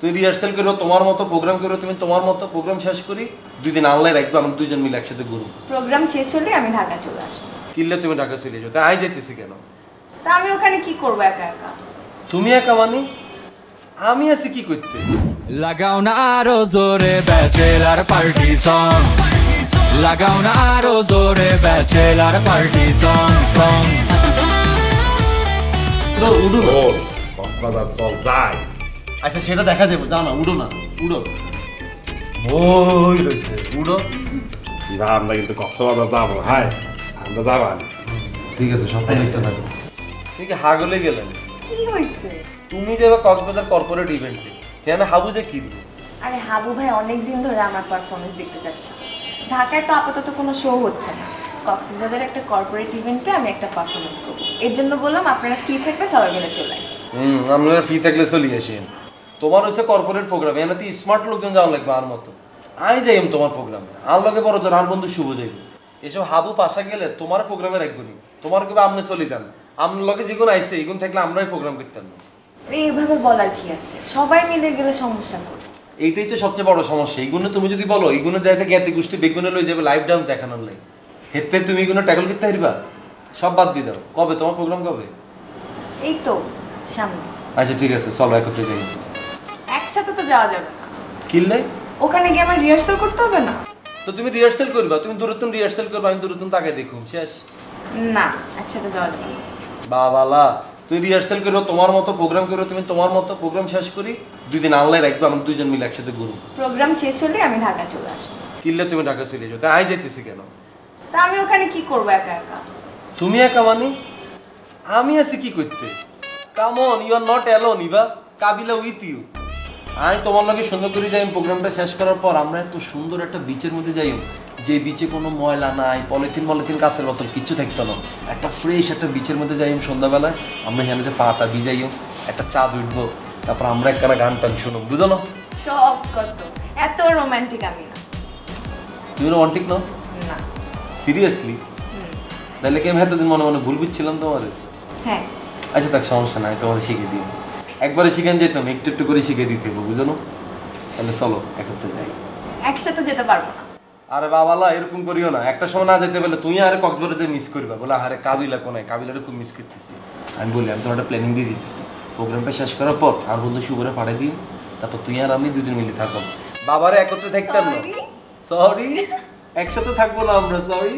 তুই রিহার্সাল করো তোমার মতো প্রোগ্রাম করো তুমি তোমার মতো প্রোগ্রাম শেষ করি 2 দিন আনলাই রাখবো আমরা দুইজন মিলে একসাথে ঘুরবো প্রোগ্রাম শেষ হলে আমি ঢাকা চলে আসবো কিনলে তুমি ঢাকা চলে যাও তাই যাইতেছি কেন তা আমি ওখানে কি করব একা একা তুমি একা মানে আমি আছি কি করতে লাগাও না আরো জোরে ব্যাচেলার পার্টি সং লাগাও না আরো জোরে ব্যাচেলার পার্টি সং সং উড়ো কক্সবাজার চল যাই আচ্ছা সেটা দেখা যাবে যাও না উড়ো না উড়ো ওই রয়েছে উড়ো এবার আমরা কিন্তু কক্সবাজার যাবো হাই আমরা যাবো ঠিক আছে স্বপ্ন দেখতে থাকো তুমি কি হাগলে গেলেন কি হইছে তুমি যাবে কক্সবাজার কর্পোরেট ইভেন্টে সেখানে হাবু যে কি আরে হাবু ভাই অনেক দিন ধরে আমার পারফরমেন্স দেখতে চাচ্ছি ঢাকায় তো আপাতত কোনো শো হচ্ছে না কক্সবাজারে একটা কর্পোরেট ইভেন্টে আমি একটা পারফরমেন্স করব এর জন্য বললাম আপনারা ফ্রি থাকলে সবাই মিলে চলে আসি আমরা ফ্রি থাকলে চলে আসেন তোমার হচ্ছে কর্পোরেট প্রোগ্রাম এখানে তো স্মার্ট লোকজন যাওয়া লাগবে আর মতো আই যাইম তোমার প্রোগ্রামে আর লগে বড় জন আর বন্ধু শুভ যাইব এসব হাবু পাশা গেলে তোমার প্রোগ্রামে রাখবো নি তোমার কেবে আমনে চলে যান আমনের লগে যেগুন আইছে এগুন থাকলে আমরাই প্রোগ্রাম করতাম না এইভাবে বলার কি আছে সবাই মিলে গেলে সমস্যা করবে এইটাই তো সবচেয়ে বড় সমস্যা এইগুলো তুমি যদি বলো এইগুলো দেখা জ্ঞাতি গোষ্ঠী বেগুনে লই যাবে লাইভ ডাউন দেখানোর লাই হেতে তুমি এগুলো ট্যাকল করতে পারবা সব বাদ দিয়ে দাও কবে তোমার প্রোগ্রাম কবে এই তো সামনে আচ্ছা ঠিক আছে চলো একত্রে যাই একসাথে তো যাওয়া যাবে না কিনলে ওখানে গিয়ে আমার রিহার্সাল করতে হবে না তো তুমি রিহার্সাল করবা তুমি দূরত্ব রিহার্সাল করবা আমি দূরত্ব তাকে দেখুন শেষ না একসাথে যাওয়া যাবে না বাবালা তুই রিহার্সাল করো তোমার মতো প্রোগ্রাম করো তুমি তোমার মতো প্রোগ্রাম শেষ করি 2 দিন আনলাই রাখবো আমরা দুইজন মিলে একসাথে ঘুরবো প্রোগ্রাম শেষ হলে আমি ঢাকা চলে আসবো কিনলে তুমি ঢাকা চলে যাও তাই যাইতেছি কেন তা আমি ওখানে কি করব একা একা তুমি একা মানে আমি আছি কি করতে come on you are not alone ইবা কাবিলা উইথ ইউ আমি তোমার লগে সুন্দর করে যাই প্রোগ্রামটা শেষ করার পর আমরা এত সুন্দর একটা বিচের মধ্যে যাই যে বিচে কোনো ময়লা নাই পলিথিন কাছের বোতল কিচ্ছু থাকতো না একটা ফ্রেশ একটা বিচের মধ্যে যাই সন্ধ্যাবেলায় আমরা এখানে যে পাটা ভিজাইও একটা চা উঠবো তারপর আমরা একখানা গান টান শুনো বুঝো না সব কত এত রোমান্টিক আমি না তুমি রোমান্টিক না না সিরিয়াসলি তাহলে কি আমি এতদিন মনে মনে ভুল বুঝছিলাম তোমার হ্যাঁ আচ্ছা তাক সমস্যা নাই তোমার শিখে দিও একবারে শিখান যেতাম একটু একটু করে শিখে দিতে হবে বুঝো না তাহলে চলো একত্রে যাই একসাথে যেতে পারবো না আরে বাবালা এরকম করিও না একটা সময় না যেতে বলে তুই আরে কক্সবাজারে মিস করবা বলে আরে কাবিলা কোনায় কাবিলারে খুব মিস করতেছি আমি বলি আমি তোমার একটা প্ল্যানিং দিয়ে দিতেছি প্রোগ্রামটা শেষ করার পর আর বন্ধু শুভরে পাঠিয়ে দিও তারপর তুই আর আমি দুদিন মিলে থাকো বাবারে একত্রে থাকতাম না সরি একসাথে থাকবো না আমরা সরি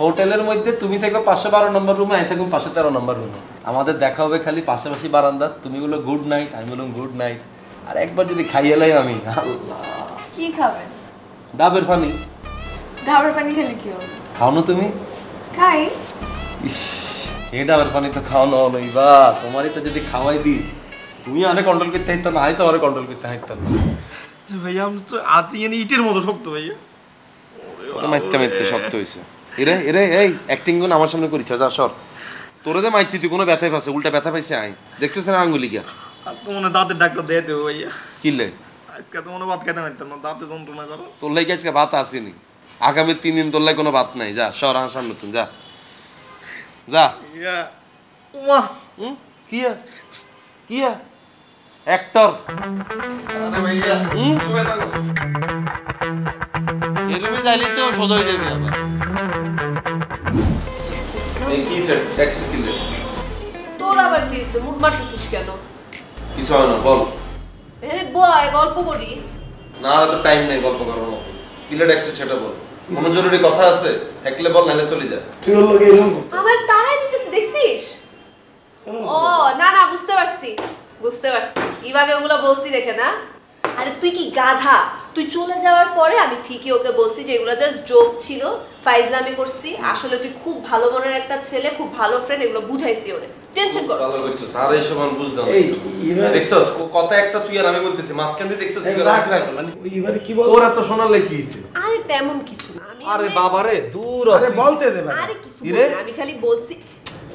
হোটেলের মধ্যে তুমি থাকবে 512 নম্বর রুমে আমি থাকবো 513 নম্বর রুমে আমাদের দেখা হবে খালি পাশাপাশি বারান্দা তুমি বলো গুড নাইট আমি বললাম গুড নাইট আর একবার যদি খাইয়েলাই আমি আল্লাহ কি খাবেন ডাবের পানি ডাবের পানি খেলে কি হবে খাও না তুমি খাই ইস এই ডাবের পানি তো খাও না নইবা তোমার এটা যদি খাওয়াই দি তুমি আরে কন্ট্রোল করতে হাইতো না আই তো আরে কন্ট্রোল করতে হাইতো না ভাইয়া আমি তো আতিয়ে ইটের মতো শক্ত ভাইয়া মাইতে শক্ত হইছে এরে এরে এই অ্যাক্টিং গুণ আমার সামনে করিছ যা সর তোরে দে মাইছি তুই কোনো ব্যথা পাইছে উল্টা ব্যথা পাইছে আই দেখছিস না আঙ্গুলি গিয়া আর তো মনে দাঁতের ডাক্তার দিয়ে দেবো ভাইয়া কিলে আজকে তো মনে ভাত খেতে পারতাম না দাঁতে যন্ত্রণা করো তোর লাই আজকে ভাত আসেনি আগামী 3 দিন তোর লাই কোনো ভাত নাই যা সর আমার সামনে তুই যা যা ইয়া উমা কিয়া কিয়া অ্যাক্টর আরে ভাইয়া তুমি থাকো এরমে যাইলে তো সোজা হয়ে যাবে আবার এই কি স্যার ট্যাক্সিস কিলে তোর আবার কি হইছে মুড মারতেছিস কেন কিছু হয় না বল এখানে বয় গল্প করি না তো টাইম নেই গল্প করার মতো কিলে ট্যাক্সিস সেটা বল কোনো জরুরি কথা আছে থাকলে বল নালে চলে যা তুই ওর লগে এরকম আমার তারাই দিতেছে দেখছিস ও না না বুঝতে পারছি এইভাবে ওগুলো বলছি দেখে না আরে তুই কি গাধা তুই চলে যাওয়ার পরে আমি ঠিকই ওকে বলছি যে এগুলো জাস্ট জোক ছিল ফাইজলামি করছি আসলে তুই খুব ভালো মনের একটা ছেলে খুব ভালো ফ্রেন্ড এগুলো বুঝাইছি ওরে টেনশন করছিস ভালো করছিস আর এই সব আমি বুঝতাম না দেখছস কথা একটা তুই আর আমি বলতেছি মাঝখান দিয়ে দেখছস মানে এবারে কি বল ওরা তো শোনার লাগি কি হইছে আরে তেমন কিছু না আমি আরে বাবারে দূর আরে বলতে দে ভাই আরে কিছু না আমি খালি বলছি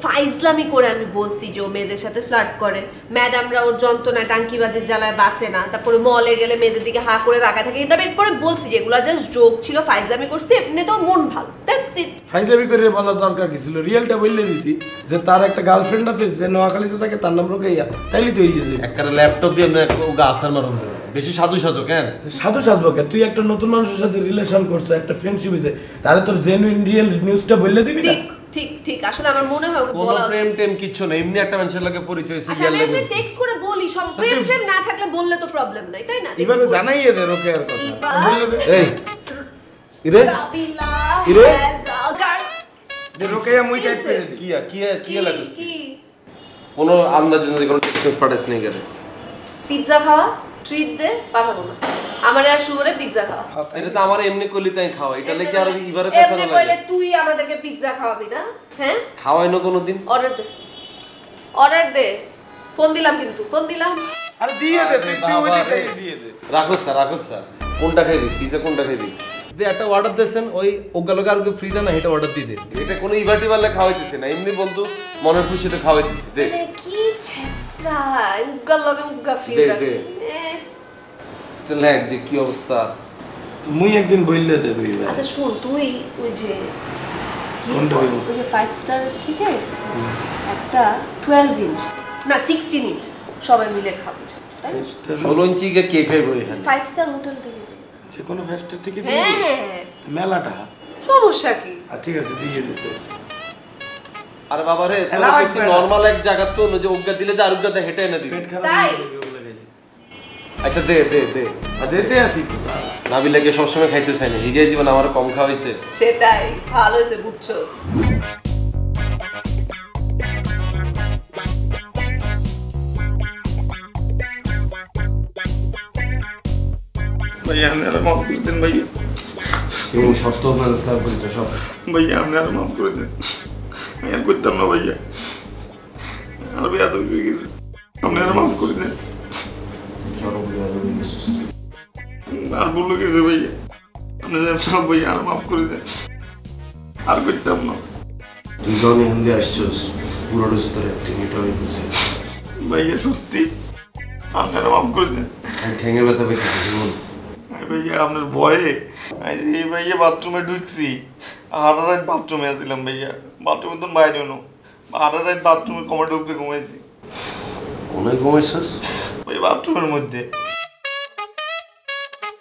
ফাইজলামি করে আমি বলছি যে ও মেয়েদের সাথে ফ্লার্ট করে ম্যাডামরা ওর যন্ত্রণায় টাঙ্কিবাজের জ্বালায় বাঁচে না তারপরে মলে গেলে মেয়েদের দিকে হা করে তাকায় থাকে এটা এরপরে বলছি যে এগুলো জাস্ট জোক ছিল ফাইজলামি করছে এমনি তোর মন ভালো দ্যাটস ইট ফাইজলামি করে বলার দরকার কি ছিল রিয়েলটা বললে দিতি যে তার একটা গার্লফ্রেন্ড আছে যে নোয়াখালীতে থাকে তার নাম রোকেইয়া তাইলে তো হয়ে যাবে একটা ল্যাপটপ দিয়ে আমরা একটা গাছার মারুন বেশি সাধু সাজো কেন? সাধু সাজবো কে? তুই একটা নতুন মানুষের সাথে রিলেশন করছো, একটা ফ্রেন্ডশিপ হয়েছে, তাহলে তোর জেনুইন রিয়েল নিউজটা বললে দিবি না? ঠিক ঠিক ঠিক আসলে আমার মনে হয় কোনো বলা প্রেম টেম কিচ্ছু না, এমনি একটা মানুষের লগে পরিচয় আচ্ছা সিরিয়াল আমি লেগে এমনি টেক্সট করে বলি সব প্রেম প্রেম না থাকলে বললে তো প্রবলেম নাই তাই না? এবারে জানাই দে রোকেয়ার কথা, বললে দে। এই ইরে কাবিলা ইরে? দে রোকেয়া মুই টাইপ করে দি। কি লাগিস? কি কোনো আন্দাজে যদি কোনো টেক্সট পাঠাস নেই কেন? পিৎজা খাওয়া ট্রিট দে পাঠাবো না আমার আর শুয়োরে পিৎজা খাওয়া এটা তো আমার এমনি কইলি তাই খাওয়া, এটা লেকে আর ইবারে এমনি পেছানো কইলে লাগে। তুই আমাদেরকে পিৎজা খাওয়াবি না? হ্যাঁ খাওয়াই না কোনোদিন। অর্ডার দে ফোন দিলাম কিন্তু ফোন দিলাম আরে দিয়ে দে তুই, তুই ওইটা খাই দিয়ে দে। রাখোস স্যার কোনটা খাইবি? পিজা কোনটা খাইবি? দে একটা অর্ডার দেন, ওই ওগালকে আর ফ্রি দেন না, এটা অর্ডার দিয়ে দে। এটা কোনো ইভার্টি বালে খাওয়াইতেছে না, এমনি বলতো মনের খুশিতে খাওয়াইতেছি। দে মানে কি ছেসরা উগ্গার লগে উগ্গা ফিল দে। ল্যাগ যে কি অবস্থা। মুই একদিন বললে দে তুই। আচ্ছা শুন তুই ওই যে কোনটা বলবো? ওই যে 5 স্টার থেকে একটা 12 ইঞ্চ না 16 ইঞ্চ সবাই মিলে খাবো তাই 16 ইঞ্চি কে খাইবো এখানে? 5 স্টার হোটেল থেকে যে কোনো ফেস্টার থেকে দিয়ে দে। হ্যাঁ মেলাটা। সমস্যা কি ঠিক আছে দিয়ে দিতে। আরে বাবা রে, তোর এলা বেশি একবার। নরমাল এক জায়গা তো না যে ওগা দিলে যে আরুগা হেঁটে এনে দিবি। পেট খারাপ তাই? হয়ে যাবে ওগুলো খাইলে। আচ্ছা দে আর দিতে আসি তো। নাবিলাকে সবসময় খাইতে চাই না, হিগে জীবন আমার কম খাওয়াইছে। সেটাই ভালো হয়েছে বুঝছো भैया हमने माफ कर दें भैया এবং শর্ত ব্যবস্থা করেছে সব। भैया हमने माफ कर दें मैं यार कुछ करना भैया और भी आदमी भी किसी हमने माफ कर दें আর বললো কিছু ভাইয়া আপনি সব ভাইয়া আর মাফ করে দেন আর করতাম না দুজন হিন্দি আসছোস পুরোটা সুতরে অ্যাক্টিং এটা আমি বুঝি। ভাইয়া সত্যি আপনারা মাফ করে দেন আমি ঠেঙে ব্যথা পেয়েছি জীবন। ভাইয়া আপনার ভয়ে এই ভাইয়া বাথরুমে ঢুকছি হাঁটা রাত বাথরুমে আসছিলাম ভাইয়া বাথরুমে তো বাইরে নো হাঁটা রাত বাথরুমে কমে ঢুকতে ঘুমাইছি অনেক ঘুমাইছিস ওই বাথরুমের মধ্যে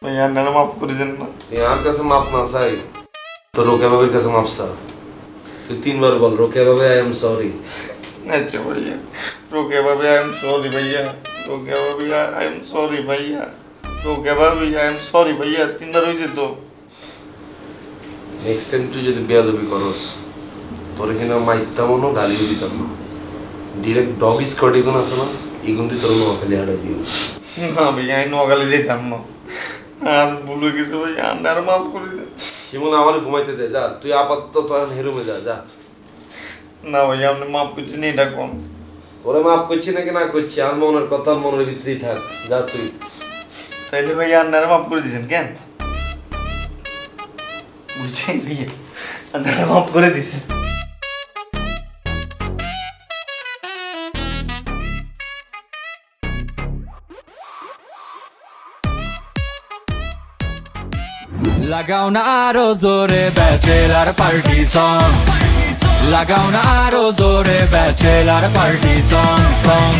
ভাইয়া আপনারা মাফ করে দেন না তুই আমার কাছে মাপ না চাই তো রোকেয়া বাবির কাছে মাপ চা। তুই 3 বার বল রোকেয়া বাবি আই এম সরি। अच्छा भैया रोके भाभी आई एम सॉरी भैया रोके भाभी आई एम सॉरी भैया रोके भाभी आई एम सॉरी भैया 3 बार হইছে তো নেক্সট টাইম তুই যদি বেয়াদবি করস তোরে কিনা মাইতাম না গালিও দিতাম না, ডিরেক্ট ডগ স্কোয়াডি কোন আছে না এগুন দিয়ে তোর নোয়াখালী হারাই দিও। না भैया আমি নগালে যেতাম না আর ভুলে গেছে ভাইয়া আপনারা মাফ করে দেন শিমুল আমার ঘুমাইতে দে যা, তুই আপাতত তোর হেরুমে যা যা। না ভাইয়া আপনি মাফ করছেন এটা কোন তোরে মাফ করছি নাকি না করছি আমার মনের কথা মনের ভিতরেই থাক, যা তুই। তাইলে ভাইয়া আপনারা মাফ করে দিয়েছেন কেন বুঝছেন ভাইয়া আপনারা মাফ করে দিয়েছেন লাগাও না আরো জোরে ব্যাচেলার পার্টি সং, লাগাও না আরো জোরে ব্যাচেলার পার্টি সং।